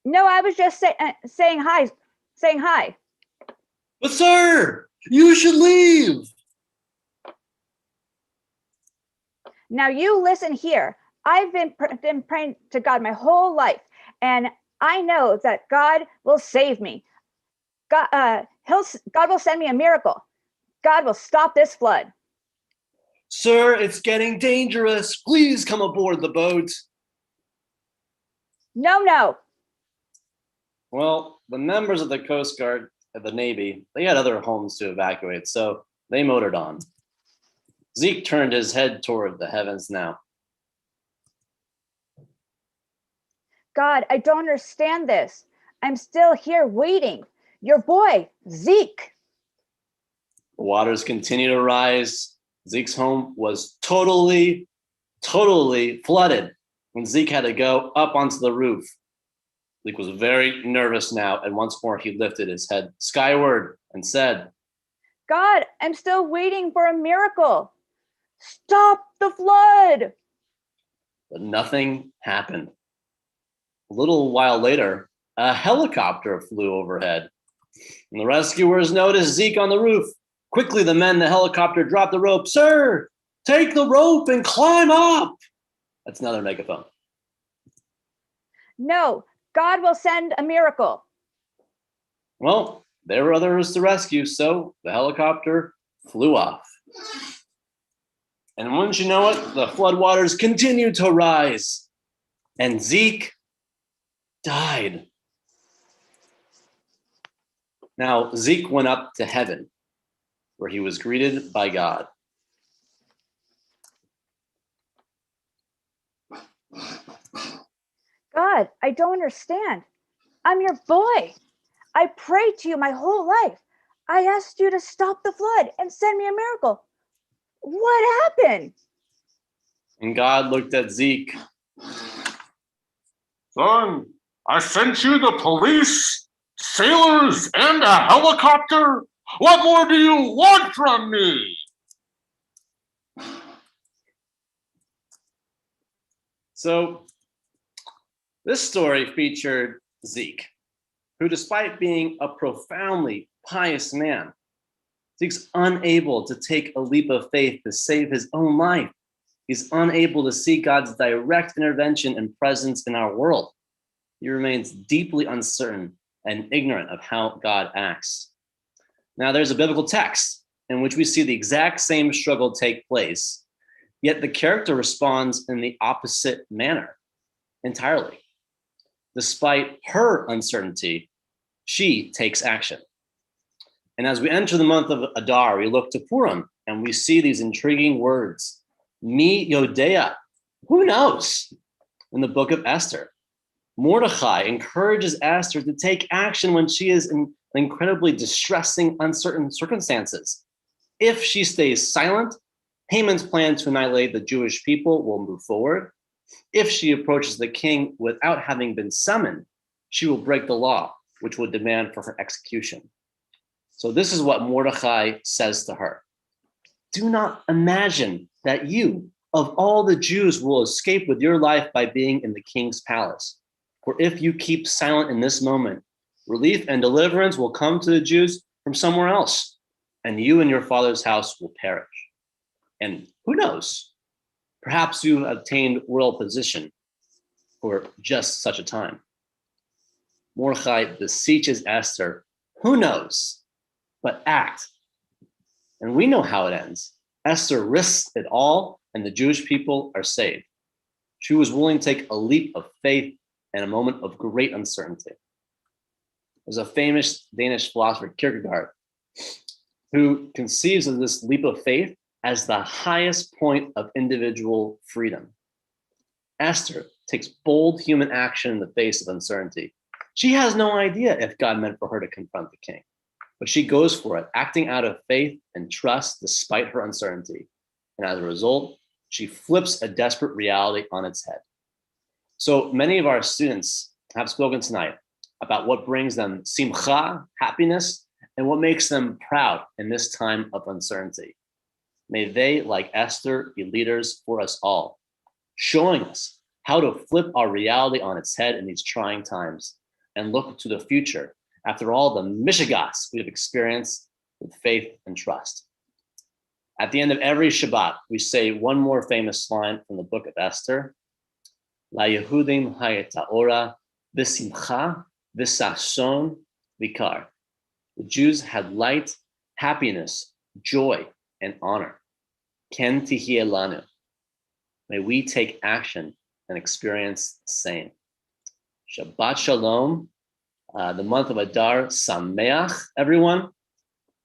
No, I was just saying hi. But sir, you should leave. Now you listen here. I've been praying to God my whole life, and I know that God will save me. God will send me a miracle. God will stop this flood. Sir, it's getting dangerous. Please come aboard the boat. No. Well, the members of the Coast Guard the Navy, they had other homes to evacuate, so they motored on. Zeke turned his head toward the heavens now. God, I don't understand this. I'm still here waiting. Your boy, Zeke. The waters continued to rise. Zeke's home was totally flooded when Zeke had to go up onto the roof. Zeke was very nervous now, and once more he lifted his head skyward and said, God, I'm still waiting for a miracle. Stop the flood. but nothing happened. A little while later, a helicopter flew overhead, and the rescuers noticed Zeke on the roof. Quickly, the men in the helicopter dropped the rope. Sir, take the rope and climb up. That's another megaphone. No, God will send a miracle. Well, there were others to rescue, so the helicopter flew off. And wouldn't you know it, the floodwaters continued to rise, and Zeke died. Now, Zeke went up to heaven, where he was greeted by God. God, I don't understand. I'm your boy. I prayed to you my whole life. I asked you to stop the flood and send me a miracle. What happened? And God looked at Zeke. Son, I sent you the police, sailors, and a helicopter. What more do you want from me? So, this story featured Zeke, who, despite being a profoundly pious man, Zeke's unable to take a leap of faith to save his own life. He's unable to see God's direct intervention and presence in our world. He remains deeply uncertain and ignorant of how God acts. Now, there's a biblical text in which we see the exact same struggle take place, yet the character responds in the opposite manner entirely. Despite her uncertainty, she takes action. And as we enter the month of Adar, we look to Purim and we see these intriguing words. Mi Yodea, who knows? In the book of Esther, Mordechai encourages Esther to take action when she is in incredibly distressing, uncertain circumstances. If she stays silent, Haman's plan to annihilate the Jewish people will move forward. If she approaches the king without having been summoned, she will break the law, which would demand for her execution. So this is what Mordechai says to her. Do not imagine that you, of all the Jews, will escape with your life by being in the king's palace. For if you keep silent in this moment, relief and deliverance will come to the Jews from somewhere else, and you and your father's house will perish. And who knows? Perhaps you have attained royal position for just such a time. Mordechai beseeches Esther, who knows? But act. And we know how it ends. Esther risks it all, and the Jewish people are saved. She was willing to take a leap of faith in a moment of great uncertainty. There's a famous Danish philosopher, Kierkegaard, who conceives of this leap of faith as the highest point of individual freedom. Esther takes bold human action in the face of uncertainty. She has no idea if God meant for her to confront the king, but she goes for it, acting out of faith and trust despite her uncertainty. And as a result, she flips a desperate reality on its head. So many of our students have spoken tonight about what brings them simcha, happiness, and what makes them proud in this time of uncertainty. May they, like Esther, be leaders for us all, showing us how to flip our reality on its head in these trying times and look to the future after all the mishigas we have experienced with faith and trust. At the end of every Shabbat, we say one more famous line from the book of Esther. La Yehudim hayeta ora v'simcha v'sason vikar. The Jews had light, happiness, joy, and honor. Ken tihye lanu. May we take action and experience the same. Shabbat shalom. the month of Adar Sameach, everyone.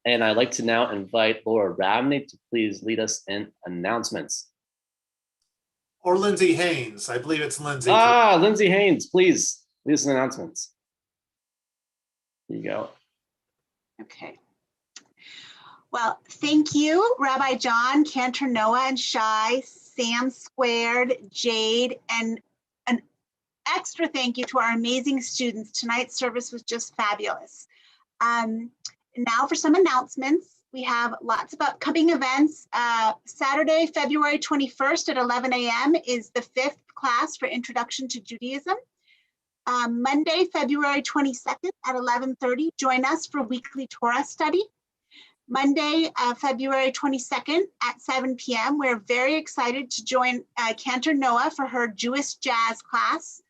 And I'd like to now invite Laura Rabney to please lead us in announcements. Or Lindsay Haynes. I believe it's Lindsay. Lindsay Haynes, please lead us in announcements. Here you go. Okay. Well, thank you, Rabbi John, Cantor, Noah, and Shai, Sam Squared, Jade, and an extra thank you to our amazing students. Tonight's service was just fabulous. Now for some announcements. We have lots of upcoming events. Saturday, February 21st at 11 a.m. is the 5th class for Introduction to Judaism. Monday, February 22nd at 11:30, join us for weekly Torah study. Monday, February 22nd at 7 p.m. We're very excited to join Cantor Noah for her Jewish jazz class.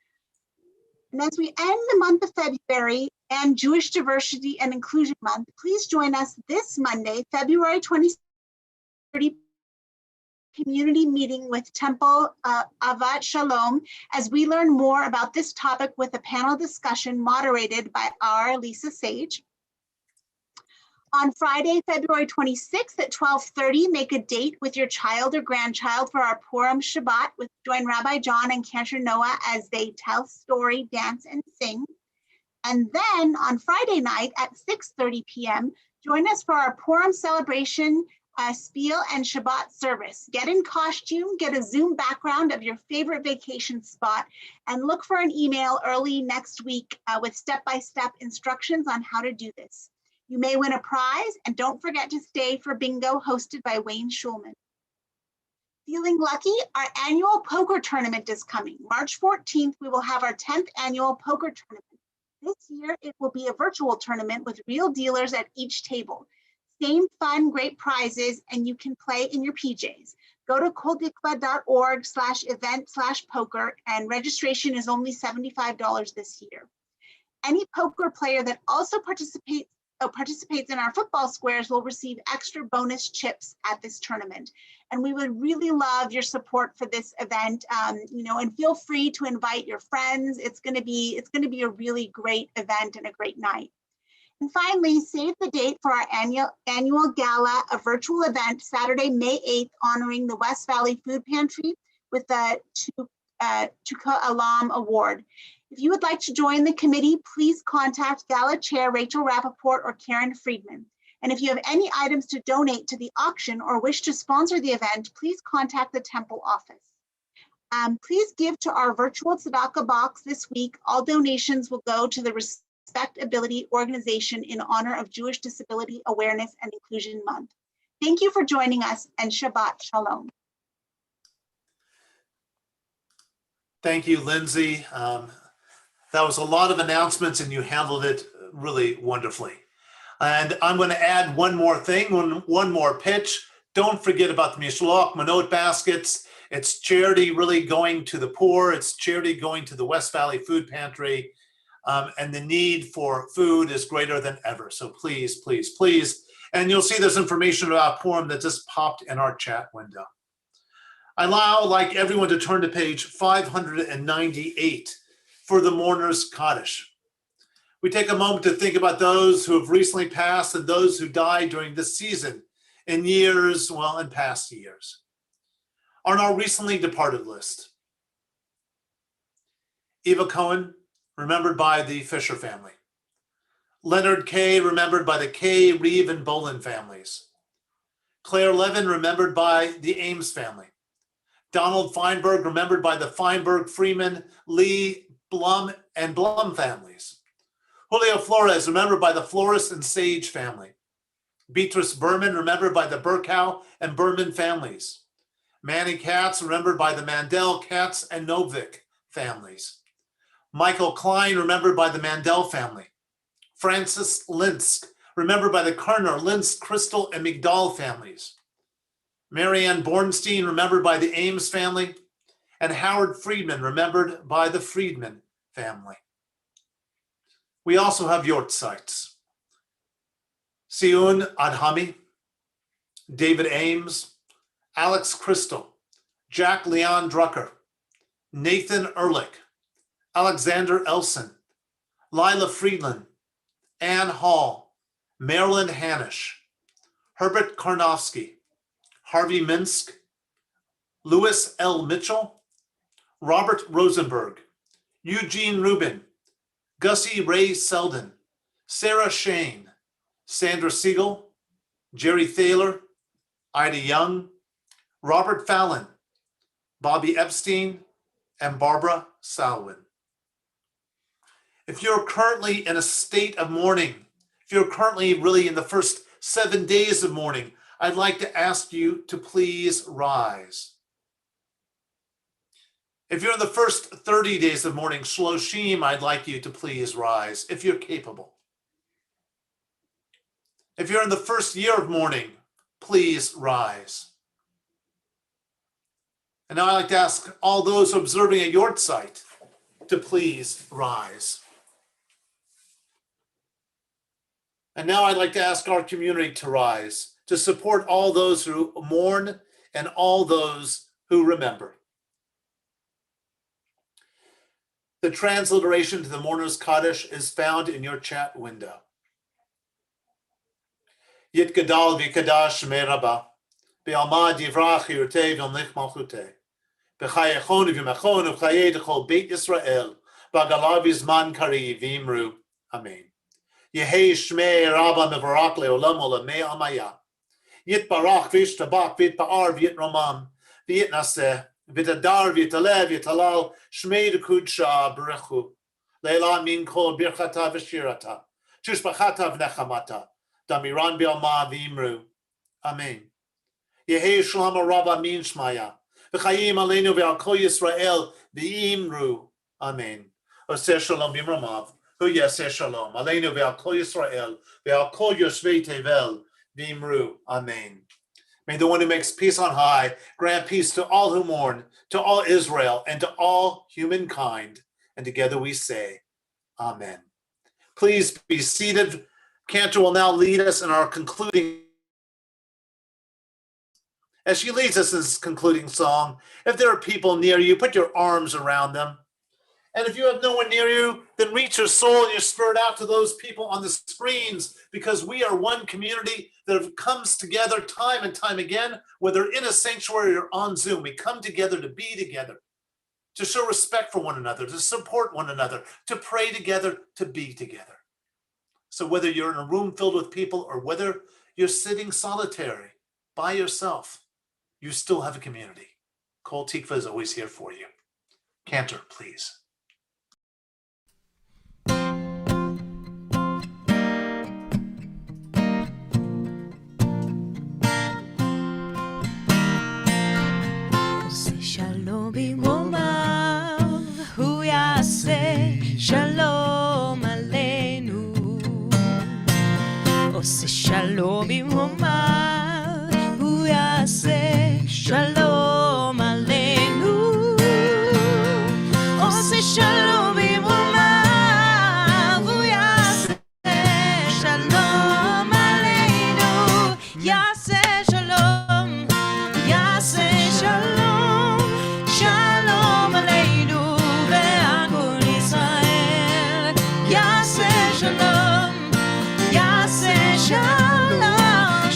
And as we end the month of February and Jewish Diversity and Inclusion Month, please join us this Monday, February 23rd, community meeting with Temple Avat Shalom as we learn more about this topic with a panel discussion moderated by our Lisa Sage. On Friday, February 26th at 12:30, make a date with your child or grandchild for our Purim Shabbat with join Rabbi John and Cantor Noah as they tell story, dance, and sing. And then on Friday night at 6:30 p.m., join us for our Purim celebration spiel and Shabbat service. Get in costume, get a Zoom background of your favorite vacation spot, and look for an email early next week with step-by-step instructions on how to do this. You may win a prize, and don't forget to stay for bingo hosted by Wayne Schulman. Feeling lucky? Our annual poker tournament is coming. March 14th, we will have our 10th annual poker tournament. This year, it will be a virtual tournament with real dealers at each table. Same fun, great prizes, and you can play in your PJs. Go to koldikva.org/event/poker, and registration is only $75 this year. Any poker player that also participates in our football squares will receive extra bonus chips at this tournament. And we would really love your support for this event, and feel free to invite your friends. It's gonna be a really great event and a great night. And finally, save the date for our annual gala, a virtual event, Saturday, May 8th, honoring the West Valley Food Pantry with the Tukka Alam Award. If you would like to join the committee, please contact Gala Chair Rachel Rappaport or Karen Friedman. And if you have any items to donate to the auction or wish to sponsor the event, please contact the Temple office. Please give to our virtual tzedakah box this week. All donations will go to the Respectability Organization in honor of Jewish Disability Awareness and Inclusion Month. Thank you for joining us, and Shabbat Shalom. Thank you, Lindsay. That was a lot of announcements and you handled it really wonderfully. And I'm going to add one more thing, one more pitch. Don't forget about the Mishloach Manot baskets. It's charity really going to the poor. It's charity going to the West Valley Food Pantry. And the need for food is greater than ever. So please, please, please. And you'll see there's information about Purim that just popped in our chat window. I'd now like everyone to turn to page 598 for the Mourner's Kaddish. We take a moment to think about those who have recently passed and those who died during this season in past years. On our recently departed list, Eva Cohen, remembered by the Fisher family. Leonard Kay, remembered by the Kay, Reeve, and Bolin families. Claire Levin, remembered by the Ames family. Donald Feinberg, remembered by the Feinberg, Freeman, Lee, Blum, and Blum families. Julio Flores, remembered by the Flores and Sage family. Beatrice Berman, remembered by the Burkow and Berman families. Manny Katz, remembered by the Mandel, Katz, and Novik families. Michael Klein, remembered by the Mandel family. Francis Linsk, remembered by the Kerner, Linsk, Crystal, and Migdal families. Marianne Bornstein, remembered by the Ames family. And Howard Friedman, remembered by the Friedman family. We also have Yortzites. Sion Adhami, David Ames, Alex Crystal, Jack Leon Drucker, Nathan Ehrlich, Alexander Elson, Lila Friedland, Ann Hall, Marilyn Hanisch, Herbert Karnofsky, Harvey Minsk, Louis L. Mitchell, Robert Rosenberg, Eugene Rubin, Gussie Ray Selden, Sarah Shane, Sandra Siegel, Jerry Thaler, Ida Young, Robert Fallon, Bobby Epstein, and Barbara Salwin. If you're currently in a state of mourning, if you're currently really in the first 7 days of mourning, I'd like to ask you to please rise. If you're in the first 30 days of mourning, Shloshim, I'd like you to please rise, if you're capable. If you're in the first year of mourning, please rise. And now I'd like to ask all those observing a yort site to please rise. And now I'd like to ask our community to rise, to support all those who mourn and all those who remember. The transliteration to the Mourner's Kaddish is found in your chat window. Yit Gadal v'Kadash Shmei Rabbah, Be'alma Divrach Yirtei V'Amlich Malchutei, B'chayechon v'Yimachon V'chayei D'chol Beit Yisrael, B'Agalav Yizman Kari V'Imru. Amen. Yehei Shmei Rabbah Mevarak Le'olam Olamei Amaya. Yit Barach V'Yishtabach V'Yitpa'ar V'Yitramam V'Yitnaseh V'Tadar V'Yitaleh V'Yitalal Shmei D'Kudsha B'Rechu Le'la Min Kol Birchata V'Shirata Shishbachata V'Nechamata Damiran B'Alma V'Imru. Amen. Yehei Shlomo Rabbah Min Shmaya V'Chayim Aleinu V'Al Kol Yisrael V'Imru. Amen. Oseh Shalom B'Imramav Hu Yaseh Shalom Aleinu V'Al Kol Yisrael V'Al Kol Yoshvei Tevel V'Imru. Amen. May the one who makes peace on high grant peace to all who mourn, to all Israel, and to all humankind. And together we say, Amen. Please be seated. Cantor will now lead us in our concluding. As she leads us in this concluding song, if there are people near you, put your arms around them. And if you have no one near you, then reach your soul and your spirit out to those people on the screens, because we are one community that comes together time and time again, whether in a sanctuary or on Zoom. We come together to be together, to show respect for one another, to support one another, to pray together, to be together. So whether you're in a room filled with people or whether you're sitting solitary by yourself, you still have a community. Kol Tikva is always here for you. Cantor, please. Shalom b'romav, hu yaseh shalom aleinu. Oseh shalom b'romav, hu yaseh shalom aleinu. Oseh shalom b'romav, hu yaseh shalom aleinu. Yaseh shalom, yaseh shalom. Shalom aleinu ve'al kol Yisrael. Yaseh shalom, yaseh shalom.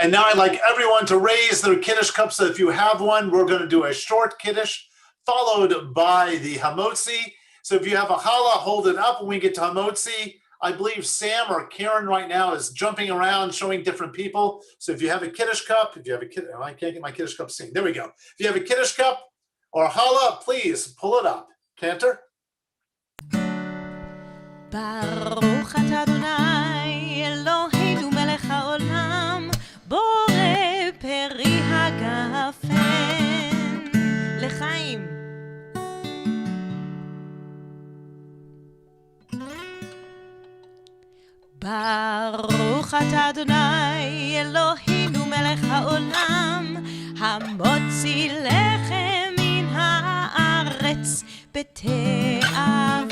And now I'd like everyone to raise their Kiddush cup. So if you have one, we're going to do a short Kiddush followed by the Hamotzi. So if you have a challah, hold it up when we get to Hamotzi. I believe Sam or Karen right now is jumping around showing different people. So if you have a Kiddush cup, if you have a Kiddush, I can't get my Kiddush cup seen. There we go. If you have a Kiddush cup or a challah, please pull it up. Cantor. ברוך אתה אדוני אלוהינו מלך העולם בורא פרי הגפן לחיים. ברוך אתה אדוני אלוהינו מלך העולם המוציא לחם מן הארץ בתיאבון.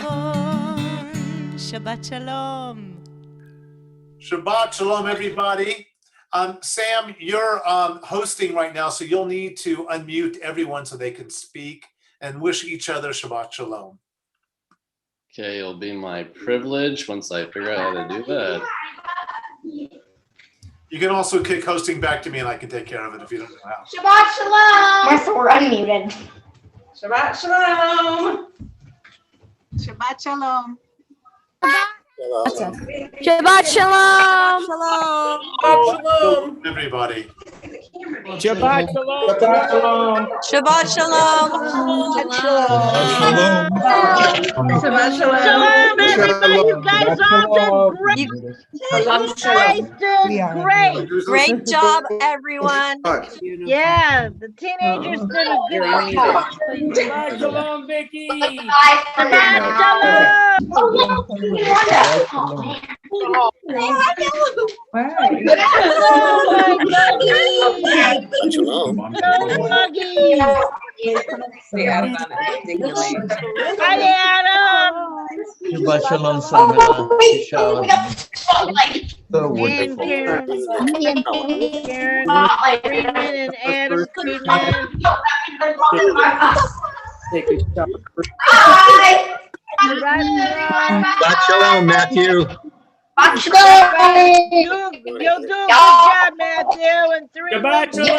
Shabbat Shalom. Shabbat Shalom, everybody. Sam, you're hosting right now, so you'll need to unmute everyone so they can speak and wish each other Shabbat Shalom. Okay, it'll be my privilege once I figure out how to do that. You can also kick hosting back to me and I can take care of it if you don't know how. Shabbat Shalom. Martha, we're unmuted. Shabbat Shalom. Shabbat Shalom. Shabbat Shalom. Shalom, everybody. Shabbat Shalom. Shabbat Shalom. Shabbat Shalom, everybody. You guys all did great. You guys did great. Great job, everyone. Yeah, the teenagers did a good job. Shabbat Shalom, Vicky. Shabbat Shalom. Hi, Adam. Shabbat Shalom, Samira. So wonderful. Karen, Freeman, and Adam Freeman. Take a shot. Shabbat Shalom, Matthew. You'll do a good job, Matthew. And 3 Shabbat Shalom.